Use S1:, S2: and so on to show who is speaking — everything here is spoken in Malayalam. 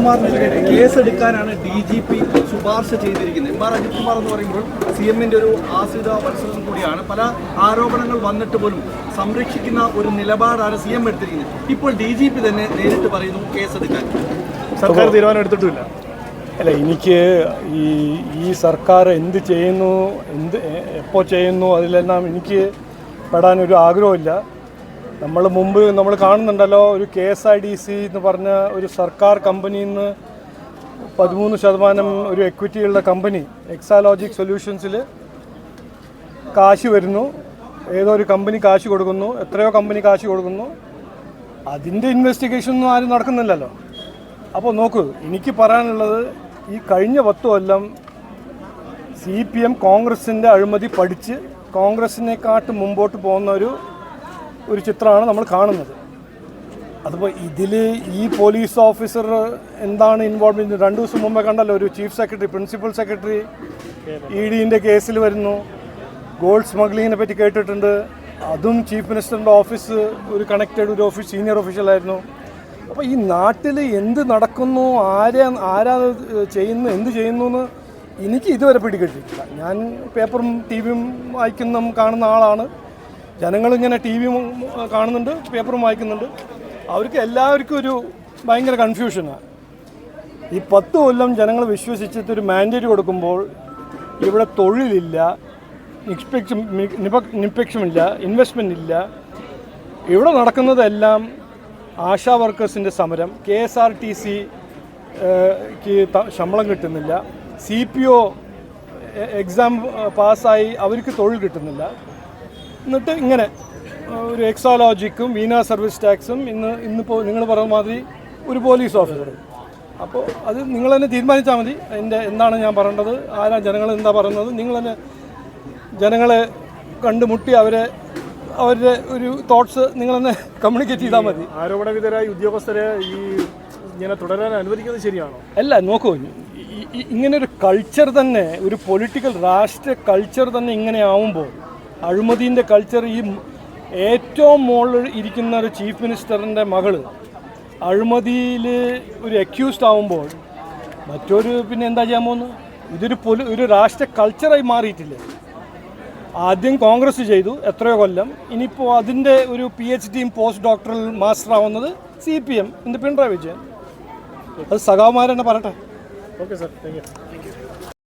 S1: കുമാറിനെതിരെ കേസെടുക്കാനാണ് DGP ശുപാർശ ചെയ്തിരിക്കുന്നത്. MR അജിത് കുമാർ എന്ന് പറയുമ്പോൾ CM-ന്റെ ഒരു ആശ്രിത വത്സരം കൂടിയാണ്. പല ആരോപണങ്ങൾ വന്നിട്ട് പോലും സംരക്ഷിക്കുന്ന ഒരു നിലപാടാണ് CM എടുത്തിരിക്കുന്നത്. ഇപ്പോൾ DGP തന്നെ നേരിട്ട് പറയുന്നു കേസെടുക്കാൻ
S2: സർക്കാർ തീരുമാനം എടുത്തിട്ടില്ല.
S3: അല്ല, എനിക്ക് ഈ സർക്കാർ എന്ത് ചെയ്യുന്നു, എപ്പോൾ ചെയ്യുന്നു, അതിലെല്ലാം എനിക്ക് പെടാനൊരു ആഗ്രഹമില്ല. നമ്മൾ കാണുന്നുണ്ടല്ലോ, ഒരു KSIDC എന്ന് പറഞ്ഞ ഒരു സർക്കാർ കമ്പനിയിൽ നിന്ന് 13% ഒരു എക്വിറ്റിയുള്ള കമ്പനി എക്സാലോജിക് സൊല്യൂഷൻസിൽ കാശ് വരുന്നു. ഏതോ ഒരു കമ്പനി കാശ് കൊടുക്കുന്നു, എത്രയോ കമ്പനി കാശ് കൊടുക്കുന്നു. അതിൻ്റെ ഇൻവെസ്റ്റിഗേഷൻ ഒന്നും ആരും നടക്കുന്നില്ലല്ലോ. അപ്പോൾ നോക്കൂ, എനിക്ക് പറയാനുള്ളത്, ഈ കഴിഞ്ഞ 10 കൊല്ലം CPM കോൺഗ്രസിൻ്റെ അഴിമതി പഠിച്ച് കോൺഗ്രസിനെക്കാട്ട് മുമ്പോട്ട് പോകുന്ന ഒരു ചിത്രമാണ് നമ്മൾ കാണുന്നത്. അതിപ്പോൾ ഇതിൽ ഈ പോലീസ് ഓഫീസർ എന്താണ് ഇൻവോൾവ്മെൻറ്റ്? 2 ദിവസം മുമ്പേ കണ്ടല്ലോ, ഒരു ചീഫ് സെക്രട്ടറി, പ്രിൻസിപ്പൽ സെക്രട്ടറി EDൻ്റെ കേസിൽ വരുന്നു. ഗോൾഡ് സ്മഗ്ലിങ്ങിനെ പറ്റി കേട്ടിട്ടുണ്ട്. അതും ചീഫ് മിനിസ്റ്ററിൻ്റെ ഓഫീസ് ഒരു കണക്റ്റഡ് ഒരു സീനിയർ ഓഫീഷ്യലായിരുന്നു. അപ്പോൾ ഈ നാട്ടിൽ എന്ത് നടക്കുന്നു, ആരാ ചെയ്യുന്നു, എന്ത് ചെയ്യുന്നു എന്ന് എനിക്ക് ഇതുവരെ പിടികിട്ടിട്ടില്ല. ഞാൻ പേപ്പറും TV-യും കാണുന്ന ആളാണ്. ജനങ്ങളിങ്ങനെ TV-യും കാണുന്നുണ്ട്, പേപ്പറും വായിക്കുന്നുണ്ട്. അവർക്ക് എല്ലാവർക്കും ഒരു ഭയങ്കര കൺഫ്യൂഷനാണ്. ഈ 10 കൊല്ലം ജനങ്ങൾ വിശ്വസിച്ചിട്ടൊരു മാൻഡേറ്റ് കൊടുക്കുമ്പോൾ ഇവിടെ തൊഴിലില്ല, നിക്ഷേപമില്ല, ഇൻവെസ്റ്റ്മെൻ്റ് ഇല്ല. ഇവിടെ നടക്കുന്നതെല്ലാം ആശാ വർക്കേഴ്സിൻ്റെ സമരം, KSRTC-ക്ക് ശമ്പളം കിട്ടുന്നില്ല, CPO എക്സാം പാസ്സായി അവർക്ക് തൊഴിൽ കിട്ടുന്നില്ല. എന്നിട്ട് ഇങ്ങനെ ഒരു എക്സാലോജിക്കും വീണ സർവീസ് ടാക്സും ഇന്നിപ്പോൾ നിങ്ങൾ പറഞ്ഞ മാതിരി ഒരു പോലീസ് ഓഫീസറും. അപ്പോൾ അത് നിങ്ങൾ തന്നെ തീരുമാനിച്ചാൽ മതി. എന്താണ് ഞാൻ പറയേണ്ടത്, ആരാ ജനങ്ങൾ എന്താ പറയുന്നത്, നിങ്ങൾ തന്നെ ജനങ്ങളെ കണ്ടുമുട്ടി അവരുടെ ഒരു തോട്ട്സ് നിങ്ങൾ തന്നെ കമ്മ്യൂണിക്കേറ്റ് ചെയ്താൽ മതി.
S2: ആരോപണവിധരായ ഉദ്യോഗസ്ഥരെ ഇങ്ങനെ തുടരാൻ അനുവദിക്കുന്നത് ശരിയാണോ?
S3: അല്ല, നോക്കൂ, ഇങ്ങനൊരു കൾച്ചർ തന്നെ, ഒരു പൊളിറ്റിക്കൽ രാഷ്ട്രീയ കൾച്ചർ തന്നെ ഇങ്ങനെ ആവുമ്പോൾ, അഴിമതിൻ്റെ കൾച്ചർ, ഈ ഏറ്റവും മുകളിൽ ഇരിക്കുന്ന ഒരു ചീഫ് മിനിസ്റ്ററിൻ്റെ മകൾ അഴിമതിയിൽ ഒരു അക്യൂസ്ഡ് ആവുമ്പോൾ മറ്റൊരു പിന്നെ എന്താ ചെയ്യാൻ പോകുന്നു? ഒരു രാഷ്ട്രീയ കൾച്ചറായി മാറിയിട്ടില്ലേ? ആദ്യം കോൺഗ്രസ് ചെയ്തു എത്രയോ കൊല്ലം, ഇനിയിപ്പോൾ അതിൻ്റെ ഒരു PhD പോസ്റ്റ് ഡോക്ടറൽ മാസ്റ്റർ ആവുന്നത് CPM പിണറായി വിജയൻ. അത് സഖാവുമാരെന്നെ പറയട്ടെ.
S2: Okay sir, thank you.